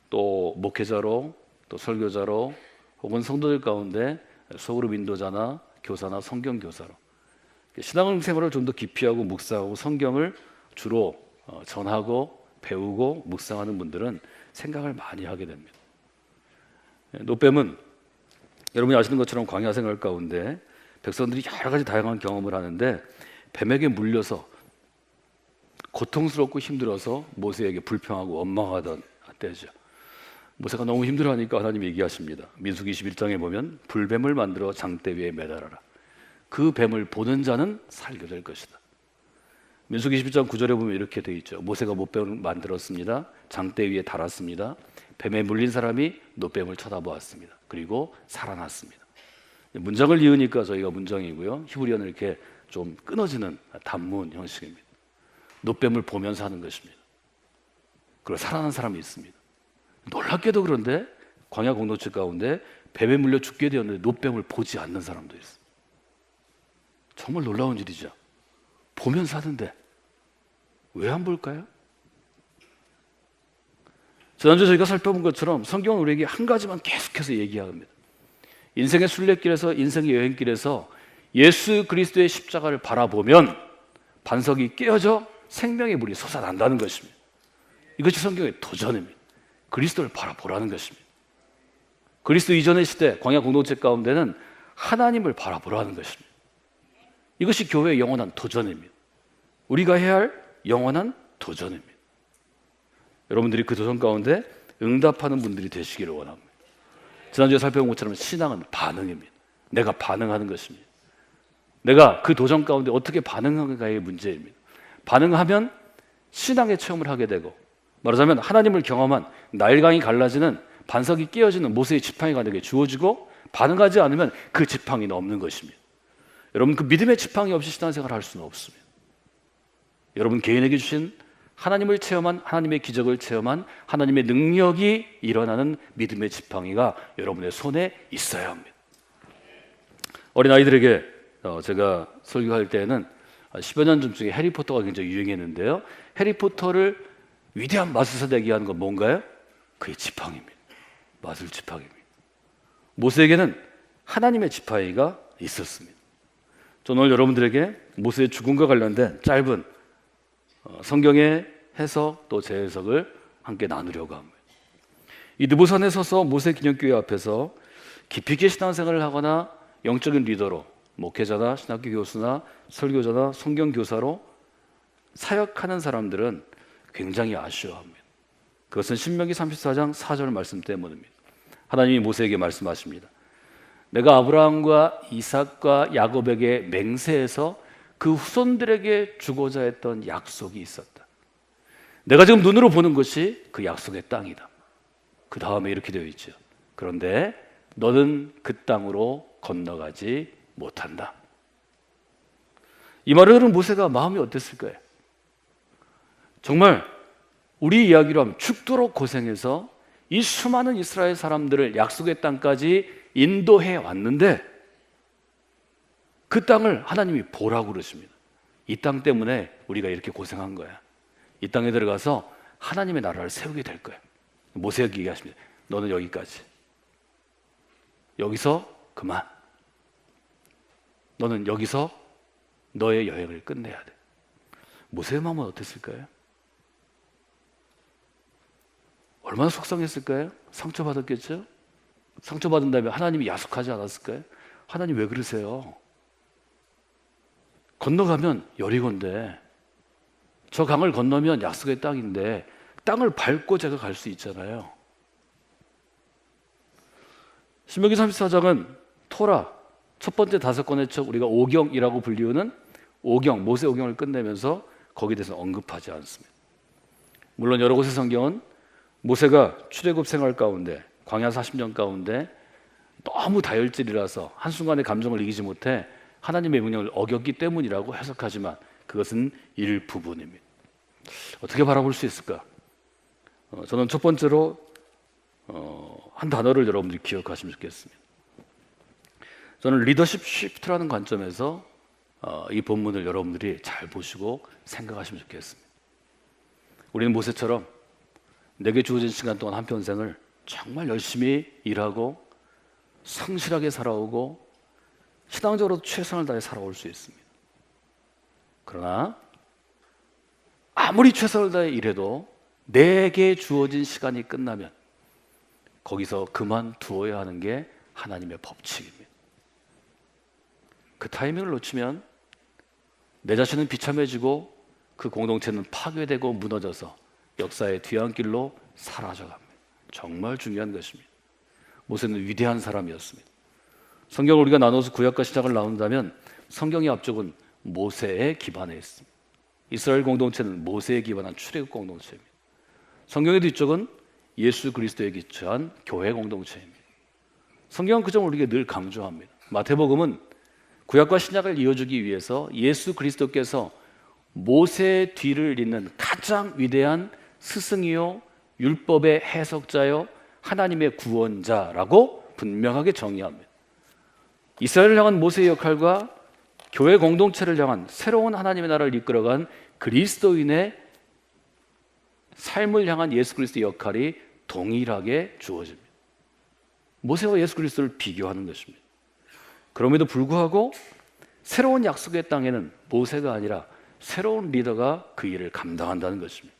또 목회자로, 또 설교자로, 혹은 성도들 가운데 소그룹 인도자나 교사나 성경교사로 신앙생활을 좀 더 깊이 하고 묵상하고 성경을 주로 전하고 배우고 묵상하는 분들은 생각을 많이 하게 됩니다. 놋뱀은 여러분이 아시는 것처럼 광야 생활 가운데 백성들이 여러 가지 다양한 경험을 하는데 뱀에게 물려서 고통스럽고 힘들어서 모세에게 불평하고 원망하던 때죠. 모세가 너무 힘들어하니까 하나님이 얘기하십니다. 민수기 21장에 보면 불뱀을 만들어 장대 위에 매달아라. 그 뱀을 보는 자는 살게 될 것이다. 민수기 21장 9절에 보면 이렇게 되어 있죠. 모세가 못뱀을 만들었습니다. 장대 위에 달았습니다. 뱀에 물린 사람이 놋뱀을 쳐다보았습니다. 그리고 살아났습니다. 문장을 이으니까 저희가 문장이고요. 히브리어는 이렇게 좀 끊어지는 단문 형식입니다. 놋뱀을 보면서 하는 것입니다. 그리고 살아난 사람이 있습니다. 놀랍게도 그런데 광야 공동체 가운데 뱀에 물려 죽게 되었는데 놋뱀을 보지 않는 사람도 있어요. 정말 놀라운 일이죠. 보면서 하는데 왜 안 볼까요? 지난주에 저희가 살펴본 것처럼 성경은 우리에게 한 가지만 계속해서 얘기합니다. 인생의 순례길에서 인생의 여행길에서 예수 그리스도의 십자가를 바라보면 반석이 깨어져 생명의 물이 솟아난다는 것입니다. 이것이 성경의 도전입니다. 그리스도를 바라보라는 것입니다. 그리스도 이전의 시대 광야 공동체 가운데는 하나님을 바라보라는 것입니다. 이것이 교회의 영원한 도전입니다. 우리가 해야 할 영원한 도전입니다. 여러분들이 그 도전 가운데 응답하는 분들이 되시기를 원합니다. 지난주에 살펴본 것처럼 신앙은 반응입니다. 내가 반응하는 것입니다. 내가 그 도전 가운데 어떻게 반응하는가의 문제입니다. 반응하면 신앙의 체험을 하게 되고 말하자면 하나님을 경험한 나일강이 갈라지는 반석이 깨어지는 모세의 지팡이가 내게 주어지고 반응하지 않으면 그 지팡이는 없는 것입니다. 여러분 그 믿음의 지팡이 없이 신앙생활을 할 수는 없습니다. 여러분 개인에게 주신 하나님을 체험한 하나님의 기적을 체험한 하나님의 능력이 일어나는 믿음의 지팡이가 여러분의 손에 있어야 합니다. 어린아이들에게 제가 설교할 때는 10여 년 전쯤에 해리포터가 굉장히 유행했는데요. 해리포터를 위대한 마술사 되게 하는 건 뭔가요? 그의 지팡이입니다. 마술 지팡이입니다. 모세에게는 하나님의 지팡이가 있었습니다. 저는 오늘 여러분들에게 모세의 죽음과 관련된 짧은 성경의 해석 또 재해석을 함께 나누려고 합니다. 이 느보산에 서서 모세 기념교회 앞에서 깊이 있게 신앙생활을 하거나 영적인 리더로 목회자나 신학교 교수나 설교자나 성경교사로 사역하는 사람들은 굉장히 아쉬워합니다. 그것은 신명기 34장 4절 말씀 때문입니다. 하나님이 모세에게 말씀하십니다. 내가 아브라함과 이삭과 야곱에게 맹세해서 그 후손들에게 주고자 했던 약속이 있었다. 내가 지금 눈으로 보는 것이 그 약속의 땅이다. 그 다음에 이렇게 되어 있죠. 그런데 너는 그 땅으로 건너가지 못한다. 이 말을 들은 모세가 마음이 어땠을까요? 정말 우리 이야기로 하면 죽도록 고생해서 이 수많은 이스라엘 사람들을 약속의 땅까지 인도해 왔는데 그 땅을 하나님이 보라고 그러십니다. 이 땅 때문에 우리가 이렇게 고생한 거야. 이 땅에 들어가서 하나님의 나라를 세우게 될 거야. 모세에게 얘기하십니다. 너는 여기까지. 여기서 그만. 너는 여기서 너의 여행을 끝내야 돼. 모세의 마음은 어땠을까요? 얼마나 속상했을까요? 상처받았겠죠? 상처받은 다음에 하나님이 야속하지 않았을까요? 하나님 왜 그러세요? 건너가면 여리고인데 저 강을 건너면 약속의 땅인데 땅을 밟고 제가 갈 수 있잖아요. 신명기 34장은 토라 첫 번째 5권의 책, 우리가 오경이라고 불리우는 오경, 모세 오경을 끝내면서 거기에 대해서 언급하지 않습니다. 물론 여러 곳의 성경은 모세가 출애굽 생활 가운데 광야 40년 가운데 너무 다혈질이라서 한순간에 감정을 이기지 못해 하나님의 명령을 어겼기 때문이라고 해석하지만 그것은 일부분입니다. 어떻게 바라볼 수 있을까? 저는 첫 번째로 한 단어를 여러분들이 기억하시면 좋겠습니다. 저는 리더십 쉬프트라는 관점에서 이 본문을 여러분들이 잘 보시고 생각하시면 좋겠습니다. 우리는 모세처럼 내게 주어진 시간 동안 한평생을 정말 열심히 일하고 성실하게 살아오고 신앙적으로 최선을 다해 살아올 수 있습니다. 그러나 아무리 최선을 다해 일해도 내게 주어진 시간이 끝나면 거기서 그만두어야 하는 게 하나님의 법칙입니다. 그 타이밍을 놓치면 내 자신은 비참해지고 그 공동체는 파괴되고 무너져서 역사의 뒤안길로 사라져갑니다. 정말 중요한 것입니다. 모세는 위대한 사람이었습니다. 성경을 우리가 나눠서 구약과 신약을 나눈다면 성경의 앞쪽은 모세에 기반해 있습니다. 이스라엘 공동체는 모세에 기반한 출애굽 공동체입니다. 성경의 뒤쪽은 예수 그리스도에 기초한 교회 공동체입니다. 성경은 그 점을 우리에게 늘 강조합니다. 마태복음은 구약과 신약을 이어주기 위해서 예수 그리스도께서 모세의 뒤를 잇는 가장 위대한 스승이요 율법의 해석자요 하나님의 구원자라고 분명하게 정의합니다. 이스라엘을 향한 모세의 역할과 교회 공동체를 향한 새로운 하나님의 나라를 이끌어간 그리스도인의 삶을 향한 예수 그리스도의 역할이 동일하게 주어집니다. 모세와 예수 그리스도를 비교하는 것입니다. 그럼에도 불구하고 새로운 약속의 땅에는 모세가 아니라 새로운 리더가 그 일을 감당한다는 것입니다.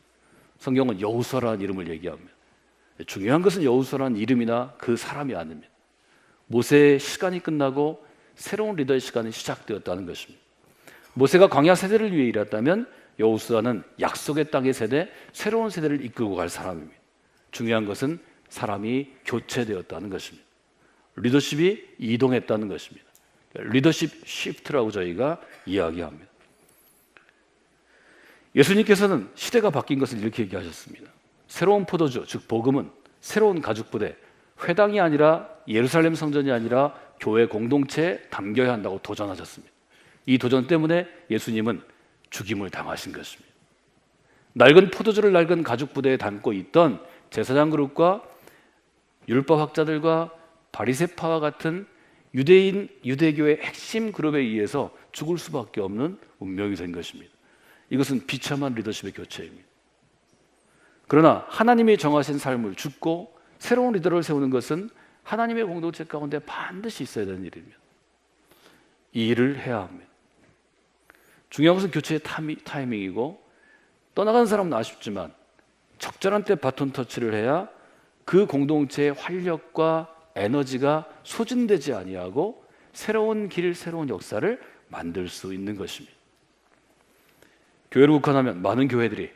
성경은 여호수아라는 이름을 얘기합니다. 중요한 것은 여호수아라는 이름이나 그 사람이 아닙니다. 모세의 시간이 끝나고 새로운 리더의 시간이 시작되었다는 것입니다. 모세가 광야 세대를 위해 일했다면 여호수아는 약속의 땅의 세대, 새로운 세대를 이끌고 갈 사람입니다. 중요한 것은 사람이 교체되었다는 것입니다. 리더십이 이동했다는 것입니다. 리더십 시프트라고 저희가 이야기합니다. 예수님께서는 시대가 바뀐 것을 이렇게 얘기하셨습니다. 새로운 포도주, 즉 복음은 새로운 가죽부대, 회당이 아니라 예루살렘 성전이 아니라 교회 공동체에 담겨야 한다고 도전하셨습니다. 이 도전 때문에 예수님은 죽임을 당하신 것입니다. 낡은 포도주를 낡은 가죽부대에 담고 있던 제사장 그룹과 율법학자들과 바리새파와 같은 유대교의 핵심 그룹에 의해서 죽을 수밖에 없는 운명이 된 것입니다. 이것은 비참한 리더십의 교체입니다. 그러나 하나님이 정하신 삶을 죽고 새로운 리더를 세우는 것은 하나님의 공동체 가운데 반드시 있어야 되는 일입니다. 이 일을 해야 합니다. 중요한 것은 교체의 타이밍이고 떠나간 사람은 아쉽지만 적절한 때 바톤 터치를 해야 그 공동체의 활력과 에너지가 소진되지 아니하고 새로운 길, 새로운 역사를 만들 수 있는 것입니다. 교회를 국한하면 많은 교회들이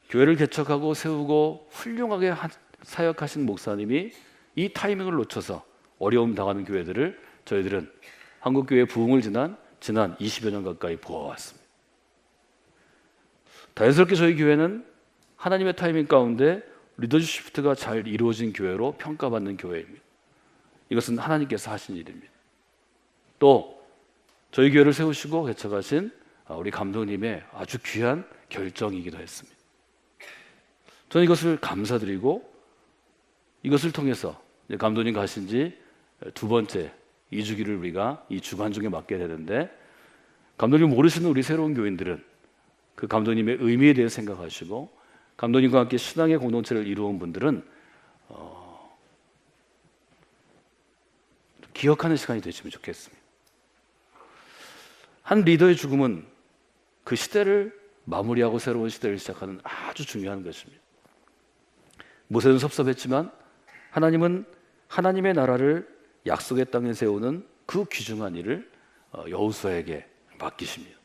교회를 개척하고 세우고 훌륭하게 사역하신 목사님이 이 타이밍을 놓쳐서 어려움 당하는 교회들을 저희들은 한국교회의 부흥을 지난 20여 년 가까이 보아왔습니다. 자연스럽게 저희 교회는 하나님의 타이밍 가운데 리더십 시프트가 잘 이루어진 교회로 평가받는 교회입니다. 이것은 하나님께서 하신 일입니다. 또 저희 교회를 세우시고 개척하신 우리 감독님의 아주 귀한 결정이기도 했습니다. 저는 이것을 감사드리고 이것을 통해서 감독님 가신 지 2번째 2주기를 우리가 이 주간 중에 맡게 되는데 감독님 모르시는 우리 새로운 교인들은 그 감독님의 의미에 대해 생각하시고 감독님과 함께 신앙의 공동체를 이루은 분들은 기억하는 시간이 되시면 좋겠습니다. 한 리더의 죽음은 그 시대를 마무리하고 새로운 시대를 시작하는 아주 중요한 것입니다. 모세는 섭섭했지만 하나님은 하나님의 나라를 약속의 땅에 세우는 그 귀중한 일을 여호수아에게 맡기십니다.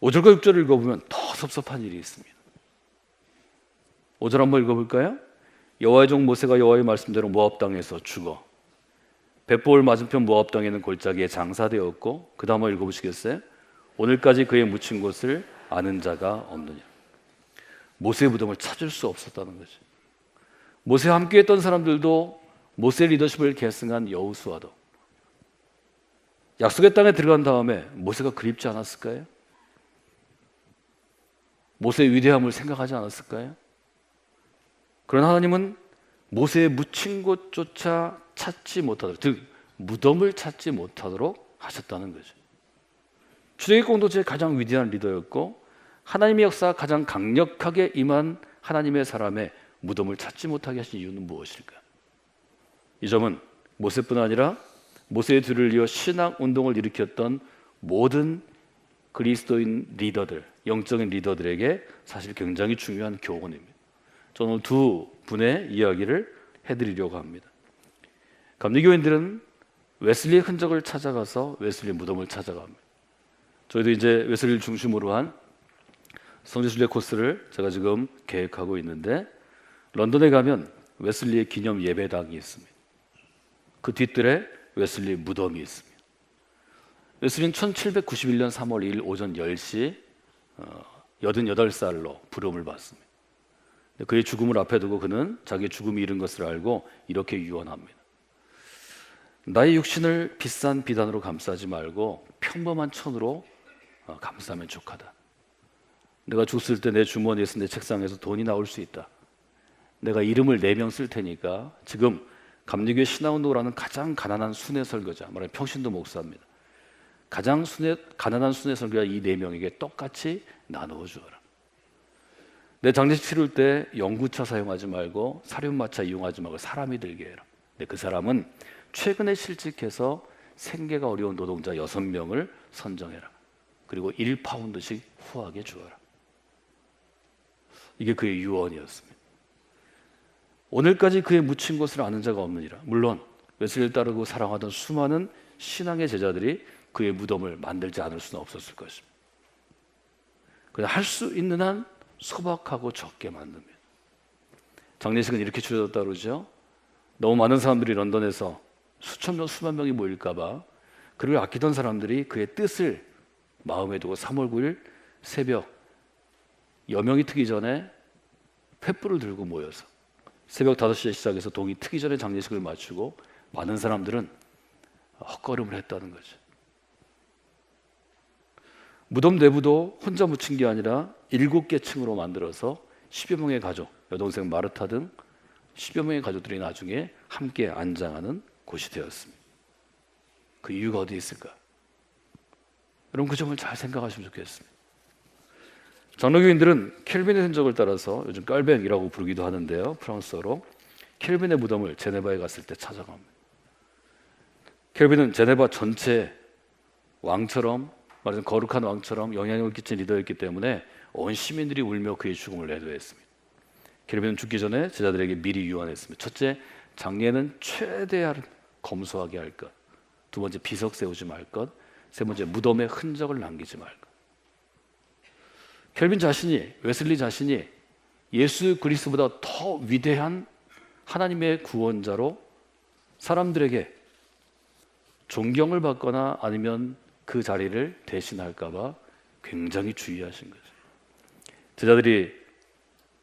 5절과 6절을 읽어보면 더 섭섭한 일이 있습니다. 5절 한번 읽어볼까요? 여호와의 종 모세가 여호와의 말씀대로 모압 땅에서 죽어 벳보을 맞은편 모압 땅에는 골짜기에 장사되었고, 그 다음 한번 읽어보시겠어요? 오늘까지 그의 묻힌 곳을 아는 자가 없느냐. 모세의 무덤을 찾을 수 없었다는 거죠. 모세와 함께했던 사람들도, 모세의 리더십을 계승한 여호수아도 약속의 땅에 들어간 다음에 모세가 그립지 않았을까요? 모세의 위대함을 생각하지 않았을까요? 그러나 하나님은 모세의 묻힌 곳조차 찾지 못하도록, 즉 무덤을 찾지 못하도록 하셨다는 거죠. 출애굽 공동체의 가장 위대한 리더였고, 하나님의 역사가 가장 강력하게 임한 하나님의 사람의 무덤을 찾지 못하게 하신 이유는 무엇일까? 이 점은 모세뿐 아니라 모세의 뒤를 이어 신앙 운동을 일으켰던 모든 그리스도인 리더들, 영적인 리더들에게 사실 굉장히 중요한 교훈입니다. 저는 두 분의 이야기를 해드리려고 합니다. 감리교인들은 웨슬리의 흔적을 찾아가서 웨슬리의 무덤을 찾아갑니다. 저희도 이제 웨슬리를 중심으로 한 성지순례 코스를 제가 지금 계획하고 있는데, 런던에 가면 웨슬리의 기념 예배당이 있습니다. 그 뒤뜰에 웨슬리 무덤이 있습니다. 웨슬리는 1791년 3월 2일 오전 10시 88살로 부름을 받습니다. 그의 죽음을 앞에 두고 그는 자기의 죽음이 이른 것을 알고 이렇게 유언합니다. 나의 육신을 비싼 비단으로 감싸지 말고 평범한 천으로 감싸면 족하다. 내가 죽었을 때 내 주머니에서, 내 책상에서 돈이 나올 수 있다. 내가 이름을 4명 쓸 테니까, 지금 감리교회 신앙운동을 하는 가장 가난한 순회 설교자, 말하면 평신도 목사입니다. 가장 가난한 순회 설교자 이 4명에게 똑같이 나누어 주어라. 내 장례식 치를 때 연구차 사용하지 말고 사륜마차 이용하지 말고 사람이 들게 해라. 근데 그 사람은 최근에 실직해서 생계가 어려운 노동자 6명을 선정해라. 그리고 1파운드씩 후하게 주어라. 이게 그의 유언이었습니다. 오늘까지 그의 묻힌 곳을 아는 자가 없느니라. 물론 웨슬리를 따르고 사랑하던 수많은 신앙의 제자들이 그의 무덤을 만들지 않을 수는 없었을 것입니다. 그래서 할 수 있는 한 소박하고 적게 만듭니다. 장례식은 이렇게 치러졌다고 그러죠. 너무 많은 사람들이 런던에서 수천 명, 수만 명이 모일까 봐 그를 아끼던 사람들이 그의 뜻을 마음에 두고 3월 9일 새벽 여명이 트기 전에 횃불을 들고 모여서 새벽 5시에 시작해서 동이 트기 전에 장례식을 마치고, 많은 사람들은 헛걸음을 했다는 거죠. 무덤 내부도 혼자 묻힌 게 아니라 7개 층으로 만들어서 10여 명의 가족, 여동생 마르타 등 10여 명의 가족들이 나중에 함께 안장하는 곳이 되었습니다. 그 이유가 어디 있을까? 여러분, 그 점을 잘 생각하시면 좋겠습니다. 장로교인들은 켈빈의 흔적을 따라서 요즘 깔뱅이라고 부르기도 하는데요, 프랑스어로 켈빈의 무덤을 제네바에 갔을 때 찾아갑니다. 켈빈은 제네바 전체 왕처럼, 말하자면 거룩한 왕처럼 영향력을 끼친 리더였기 때문에 온 시민들이 울며 그의 죽음을 애도했습니다. 켈빈은 죽기 전에 제자들에게 미리 유언했습니다. 첫째, 장례는 최대한 검소하게 할 것. 두 번째, 비석 세우지 말 것. 세 번째, 무덤에 흔적을 남기지 말 것. 켈빈 자신이, 웨슬리 자신이 예수 그리스도보다 더 위대한 하나님의 구원자로 사람들에게 존경을 받거나 아니면 그 자리를 대신할까 봐 굉장히 주의하신 거죠. 제자들이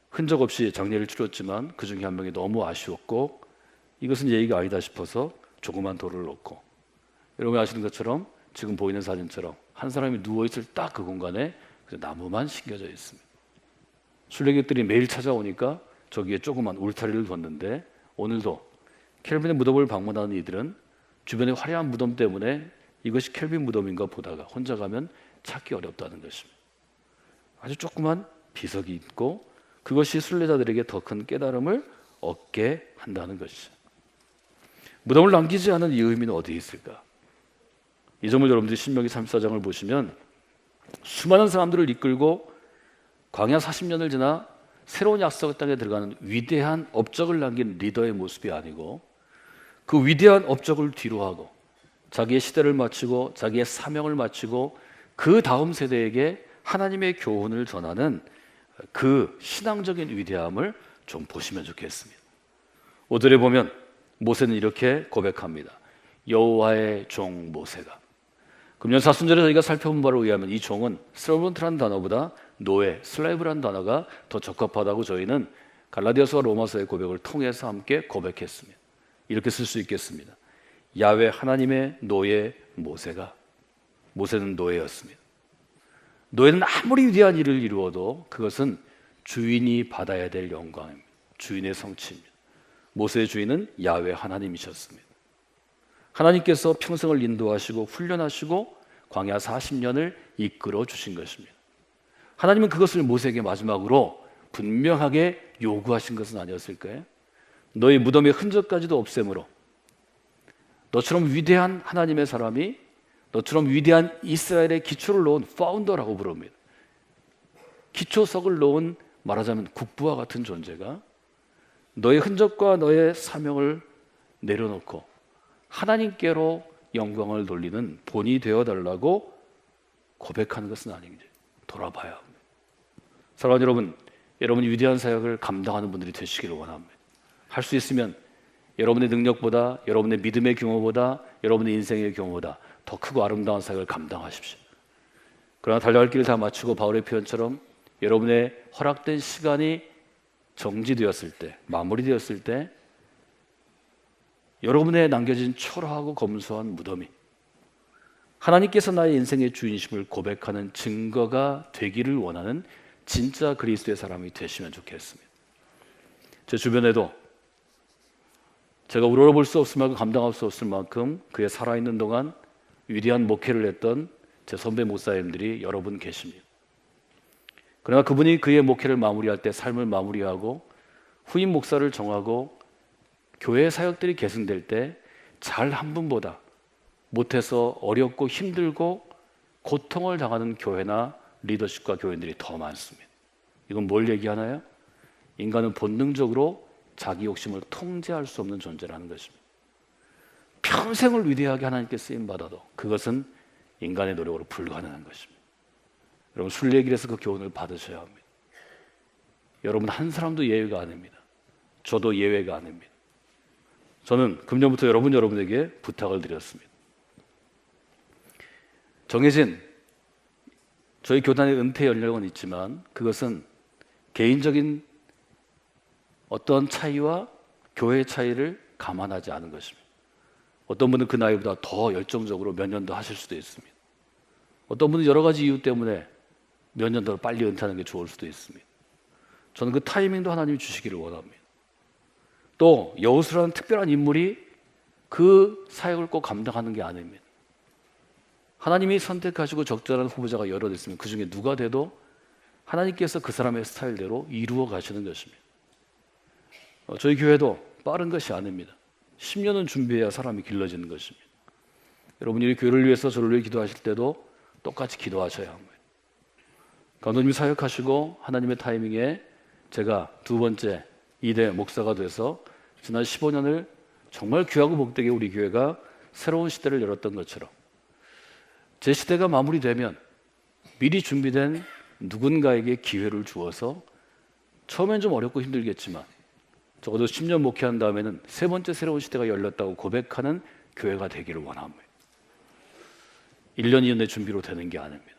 흔적 없이 장례를 치렀지만 그 중에 한 명이 너무 아쉬웠고, 이것은 예의가 아니다 싶어서 조그만 돌을 놓고, 여러분이 아시는 것처럼 지금 보이는 사진처럼 한 사람이 누워있을 딱 그 공간에 나무만 심겨져 있습니다. 순례객들이 매일 찾아오니까 저기에 조그만 울타리를 뒀는데, 오늘도 켈빈의 무덤을 방문하는 이들은 주변의 화려한 무덤 때문에 이것이 켈빈 무덤인가 보다가 혼자 가면 찾기 어렵다는 것입니다. 아주 조그만 비석이 있고, 그것이 순례자들에게 더 큰 깨달음을 얻게 한다는 것이죠. 무덤을 남기지 않은 이 의미는 어디에 있을까? 이 점을 여러분들이 신명기 34장을 보시면 수많은 사람들을 이끌고 광야 40년을 지나 새로운 약속 땅에 들어가는 위대한 업적을 남긴 리더의 모습이 아니고, 그 위대한 업적을 뒤로하고 자기의 시대를 마치고 자기의 사명을 마치고 그 다음 세대에게 하나님의 교훈을 전하는 그 신앙적인 위대함을 좀 보시면 좋겠습니다. 5절에 보면 모세는 이렇게 고백합니다. 여호와의 종 모세가. 금년 사순절에 저희가 살펴본 바로 의하면 이 종은 서번트라는 단어보다 노예, 슬레이브라는 단어가 더 적합하다고 저희는 갈라디아서와 로마서의 고백을 통해서 함께 고백했습니다. 이렇게 쓸 수 있겠습니다. 야훼 하나님의 노예 모세가. 모세는 노예였습니다. 노예는 아무리 위대한 일을 이루어도 그것은 주인이 받아야 될 영광입니다. 주인의 성취입니다. 모세의 주인은 야훼 하나님이셨습니다. 하나님께서 평생을 인도하시고 훈련하시고 광야 40년을 이끌어 주신 것입니다. 하나님은 그것을 모세에게 마지막으로 분명하게 요구하신 것은 아니었을까요? 너의 무덤의 흔적까지도 없애므로 너처럼 위대한 하나님의 사람이 너처럼 위대한 이스라엘의 기초를 놓은 파운더라고 부릅니다. 기초석을 놓은 말하자면 국부와 같은 존재가 너의 흔적과 너의 사명을 내려놓고 하나님께로 영광을 돌리는 본이 되어달라고 고백하는 것은 아닌지 돌아봐야 합니다. 사랑하는 여러분, 여러분이 위대한 사역을 감당하는 분들이 되시기를 원합니다. 할 수 있으면 여러분의 능력보다, 여러분의 믿음의 규모보다, 여러분의 인생의 규모보다 더 크고 아름다운 사역을 감당하십시오. 그러나 달려갈 길을 다 마치고 바울의 표현처럼 여러분의 허락된 시간이 정지되었을 때, 마무리되었을 때 여러분의 남겨진 초라하고 검소한 무덤이 하나님께서 나의 인생의 주인심을 고백하는 증거가 되기를 원하는 진짜 그리스도의 사람이 되시면 좋겠습니다. 제 주변에도 제가 우러러볼 수 없을 만큼 감당할 수 없을 만큼 그의 살아있는 동안 위대한 목회를 했던 제 선배 목사님들이 여러 분 계십니다. 그러나 그분이 그의 목회를 마무리할 때 삶을 마무리하고 후임 목사를 정하고 교회 사역들이 계승될 때 잘 한 분보다 못해서 어렵고 힘들고 고통을 당하는 교회나 리더십과 교인들이 더 많습니다. 이건 뭘 얘기하나요? 인간은 본능적으로 자기 욕심을 통제할 수 없는 존재라는 것입니다. 평생을 위대하게 하나님께 쓰임받아도 그것은 인간의 노력으로 불가능한 것입니다. 여러분, 순례의 길에서 그 교훈을 받으셔야 합니다. 여러분 한 사람도 예외가 아닙니다. 저도 예외가 아닙니다. 저는 금년부터 여러분에게 부탁을 드렸습니다. 정해진 저희 교단의 은퇴 연령은 있지만 그것은 개인적인 어떤 차이와 교회의 차이를 감안하지 않은 것입니다. 어떤 분은 그 나이보다 더 열정적으로 몇 년 더 하실 수도 있습니다. 어떤 분은 여러 가지 이유 때문에 몇 년 더 빨리 은퇴하는 게 좋을 수도 있습니다. 저는 그 타이밍도 하나님이 주시기를 원합니다. 또 여호수라는 특별한 인물이 그 사역을 꼭 감당하는 게 아닙니다. 하나님이 선택하시고 적절한 후보자가 여러 있으면 그 중에 누가 돼도 하나님께서 그 사람의 스타일대로 이루어 가시는 것입니다. 저희 교회도 빠른 것이 아닙니다. 10년은 준비해야 사람이 길러지는 것입니다. 여러분이 교회를 위해서 저를 위해 기도하실 때도 똑같이 기도하셔야 합니다. 감독님이 사역하시고 하나님의 타이밍에 제가 두 번째 2대 목사가 돼서 지난 15년을 정말 귀하고 복되게 우리 교회가 새로운 시대를 열었던 것처럼 제 시대가 마무리되면 미리 준비된 누군가에게 기회를 주어서 처음엔 좀 어렵고 힘들겠지만 적어도 10년 목회한 다음에는 세 번째 새로운 시대가 열렸다고 고백하는 교회가 되기를 원합니다. 1년, 2년의 준비로 되는 게 아닙니다.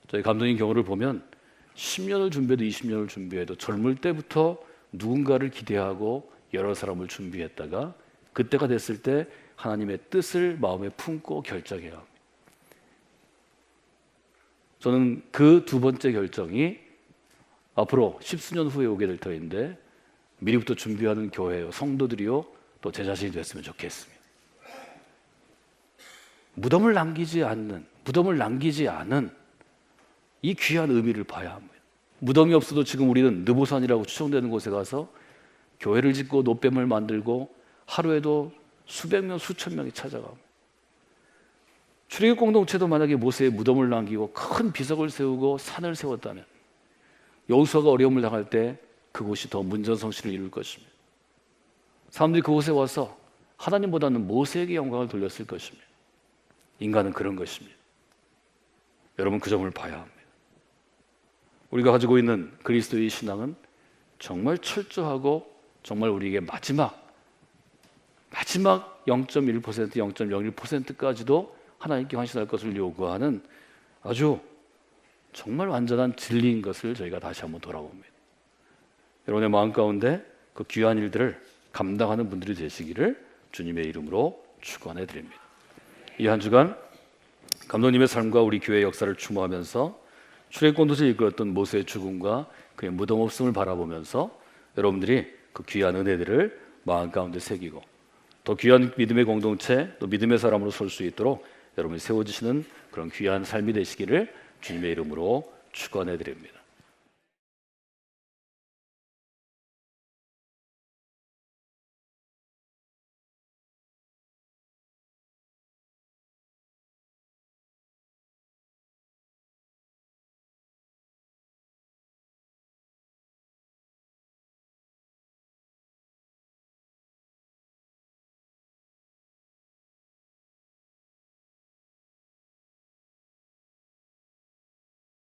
저희 감독님 경우를 보면 10년을 준비해도 20년을 준비해도 젊을 때부터 누군가를 기대하고 여러 사람을 준비했다가 그때가 됐을 때 하나님의 뜻을 마음에 품고 결정해야 합니다. 저는 그 두 번째 결정이 앞으로 10수년 후에 오게 될 터인데 미리부터 준비하는 교회요, 성도들이요, 또 제 자신이 됐으면 좋겠습니다. 무덤을 남기지 않은 이 귀한 의미를 봐야 합니다. 무덤이 없어도 지금 우리는 느보산이라고 추정되는 곳에 가서 교회를 짓고 노뱀을 만들고 하루에도 수백 명, 수천 명이 찾아갑니다. 출애굽 공동체도 만약에 모세의 무덤을 남기고 큰 비석을 세우고 산을 세웠다면 여호수아가 어려움을 당할 때 그곳이 더 문전성시를 이룰 것입니다. 사람들이 그곳에 와서 하나님보다는 모세에게 영광을 돌렸을 것입니다. 인간은 그런 것입니다. 여러분 그 점을 봐야 합니다. 우리가 가지고 있는 그리스도의 신앙은 정말 철저하고 정말 우리에게 마지막 0.1%, 0.01%까지도 하나님께 헌신할 것을 요구하는 아주 정말 완전한 진리인 것을 저희가 다시 한번 돌아봅니다. 여러분의 마음 가운데 그 귀한 일들을 감당하는 분들이 되시기를 주님의 이름으로 축원해 드립니다. 이 한 주간 감독님의 삶과 우리 교회 역사를 추모하면서 출애굽 도시에 이끌었던 모세의 죽음과 그의 무덤 없음을 바라보면서 여러분들이 그 귀한 은혜들을 마음 가운데 새기고 더 귀한 믿음의 공동체, 또 믿음의 사람으로 설 수 있도록 여러분이 세워지시는 그런 귀한 삶이 되시기를 주님의 이름으로 축원해 드립니다.